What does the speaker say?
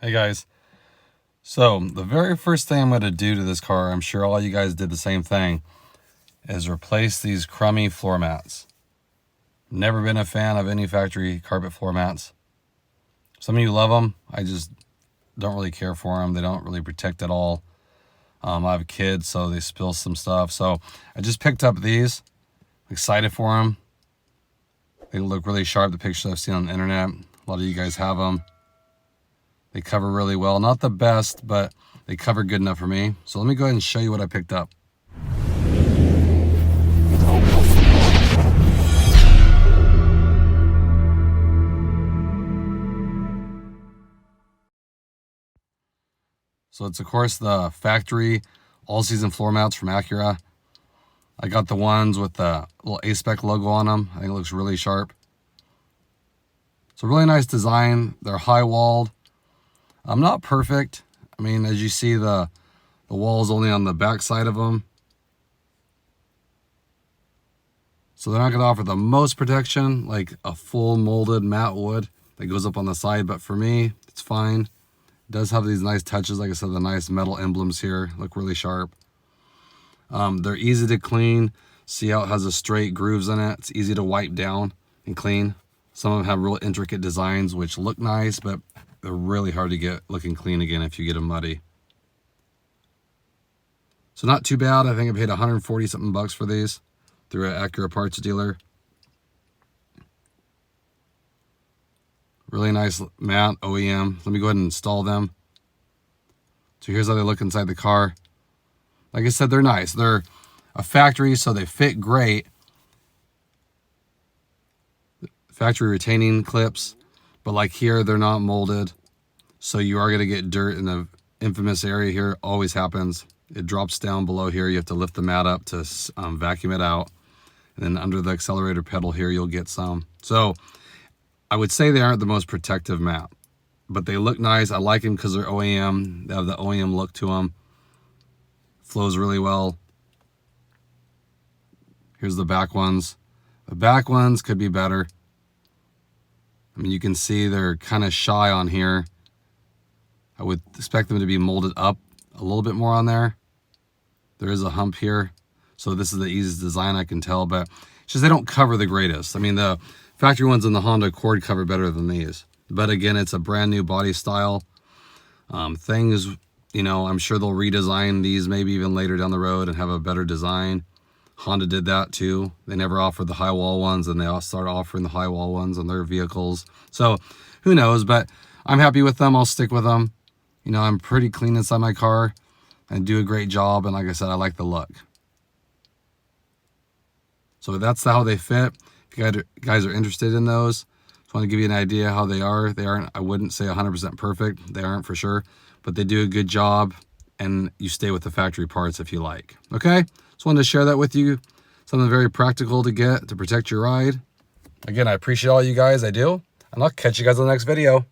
Hey guys, so the very first thing I'm going to do to this car, I'm sure all you guys did the same thing, is replace these crummy floor mats. Never been a fan of any factory carpet floor mats. Some of you love them. I just don't really care for them. They don't really protect at all. I have kids, so they spill some stuff. So I just picked up these. Excited for them. They look really sharp, the pictures I've seen on the internet. A lot of you guys have them. They cover really well. Not the best, but they cover good enough for me. So let me go ahead and show you what I picked up. So it's of course the factory all-season floor mats from Acura. I got the ones with the little A-Spec logo on them. I think it looks really sharp. It's a really nice design. They're high-walled. Not perfect. I mean, as you see, the wall is only on the back side of them. So they're not going to offer the most protection like a full molded matte would that goes up on the side. But for me, it's fine. It does have these nice touches. Like I said, the nice metal emblems here look really sharp. They're easy to clean. See how it has the straight grooves in it. It's easy to wipe down and clean. Some of them have real intricate designs which look nice, but they're really hard to get looking clean again if you get them muddy. So not too bad. I think I paid 140 something bucks for these through an Acura parts dealer. Really nice mat, OEM. Let me go ahead and install them. So here's how they look inside the car. Like I said, they're nice. They're a factory, so they fit great. Factory retaining clips, but like here, they're not molded. So you are gonna get dirt in the infamous area here. Always happens. It drops down below here. You have to lift the mat up to vacuum it out. And then under the accelerator pedal here, you'll get some. So I would say they aren't the most protective mat, but they look nice. I like them because they're OEM. They have the OEM look to them. Flows really well. Here's the back ones. The back ones could be better. I mean, you can see they're kind of shy on here. I would expect them to be molded up a little bit more on there. There is a hump here. So this is the easiest design I can tell, but it's just they don't cover the greatest. I mean, the factory ones in the Honda Acura cover better than these. But again, it's a brand new body style. Things, you know, I'm sure they'll redesign these maybe even later down the road and have a better design. Honda did that too. They never offered the high wall ones, and they all started offering the high wall ones on their vehicles. So who knows, but I'm happy with them. I'll stick with them. You know, I'm pretty clean inside my car and do a great job. And like I said, I like the look. So that's how they fit. If you guys are interested in those, just want to give you an idea how they are. They aren't, I wouldn't say 100% perfect. They aren't for sure, but they do a good job, and you stay with the factory parts if you like. Okay? Just wanted to share that with you. Something very practical to get to protect your ride. Again, I appreciate all you guys. I do. And I'll catch you guys on the next video.